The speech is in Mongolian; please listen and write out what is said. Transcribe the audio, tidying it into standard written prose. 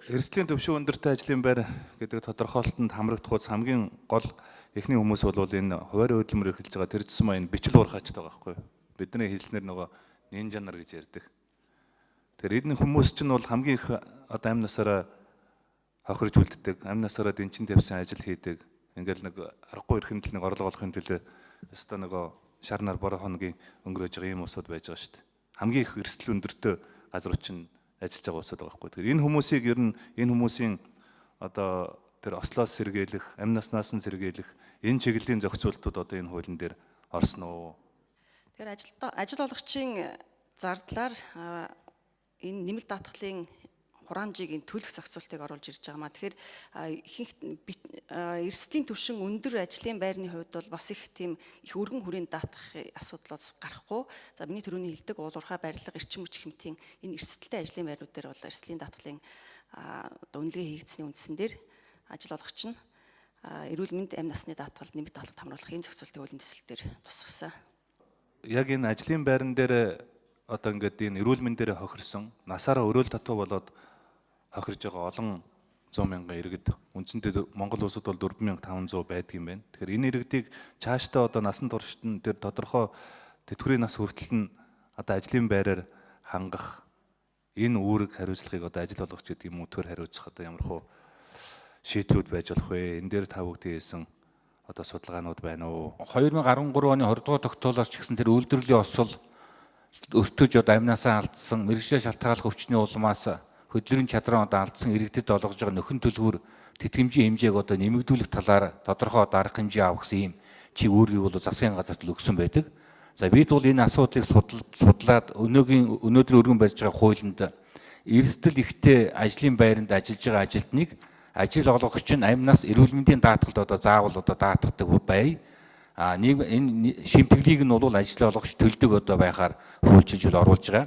Эрсдлийн төвшин өндөртэй ажлын байр гэдэг тодорхойлолтод хамрагдах хуц хамгийн гол эхний хүмүүс бол энэ хуваарь хөдөлмөр эрхэлж байгаа тэр зэс маяг бичил уурхаачтай байгаа байхгүй юу? Бидний хэлснээр нөгөө нинжа нар гэж ярьдаг. Тэгэхээр энэ хүмүүс чинь бол хамгийн их одоо амь насаараа хохирж үлддэг, амь насаараа дэнчин тавьсан ажил хийдэг. Ингээл нэг аргагүй эрхэмдэл нэг орлого олохын төлөө өстой нөгөө шар нар бороо хоногийн өнгөрөөж байгаа ийм усуд байж байгаа шүү дээ. Хамгийн их эрсдэл өндөртэй газрууд чинь ажиллаж байгаа улсууд байгаа байхгүй. Тэгэхээр энэ хүмүүсийг ер нь энэ хүмүүсийн одоо тэр ослоос сэргийлэх, амь наснаас нь сэргийлэх энэ чиглэлийн зохицуултууд одоо энэ хуулийн дээр орсон уу? Тэгэхээр ажил олгогчийн зардлаар энэ нэмэлт даатгалын хураамжийг энэ төлөх зохицуултыг оруулж ирж байгаа маа. Тэгэхээр ихэнх эрсдлийн түвшин өндөр ажлын байрны хувьд бол бас их тийм их өргөн хүрээнд даатгах асуудал гарахгүй. За миний түрүүний хэлдэг уулуурхай барилга, эрчим хүч хэмтийн энэ эрсдэлтэй ажлын байрнууд дээр бол эрсдлийн даатгалын үнэлгээ хийгдсэний үндсэн дээр ажил олгогч нь эрүүл мэнд, амь насны даатгал, нэмэлт даатгалд хамруулах ийм зохицуултыг хуулийн төсөл дээр тусгасан. Яг энэ ажлын байран дээр одоо ингээд энэ эрүүл мэндээр хохирсон, насаараа өрөөл татуу болоод хохирж байгаа олон 100 мянган иргэд үндсэндээ Монгол улсад бол 4500 байдаг юм байна. Тэгэхээр энэ иргэдийг цаашдаа одоо насан туршид тэр тодорхой тэтгэврийн нас хүртэл нь одоо ажлын байраар хангах энэ үүрэг хариуцлагыг одоо ажил олгогч гэдэг юм уу төр хариуцах одоо ямар хөө шийдлүүд байж болох вэ? Энэ дээр та бүгд хийсэн одоо судалгаанууд байна уу? 2013 оны 20 дугаар тогтоолоос ч гэсэн тэр үйлдвэрлэлийн осол өртөж одоо амнасаа алдсан, мэргэжлийн шалтгааллах өвчний улмаас хөдөлгөөний чадраа одоо алдсан иргэдэд олгож байгаа нөхөн төлбөр тэтгэмжийн хэмжээг одоо нэмэгдүүлэх талаар тодорхой арга хэмжээ авах юм чиг үүргийг бол засгийн газарт л өгсөн байдаг. За бид бол энэ асуудлыг судлаад өнөөдөр өргөн барьж байгаа хуулинд эрсдэл ихтэй ажлын байранд ажиллаж байгаа ажилтныг ажил олгогч нь амнаас эрүүл мэндийн даатгалд одоо заавал одоо даатгадаг бай. Нэг энэ шимтгэлийг нь бол ажил олгогч төлдөг одоо байхаар хуульчилж оруулж байгаа.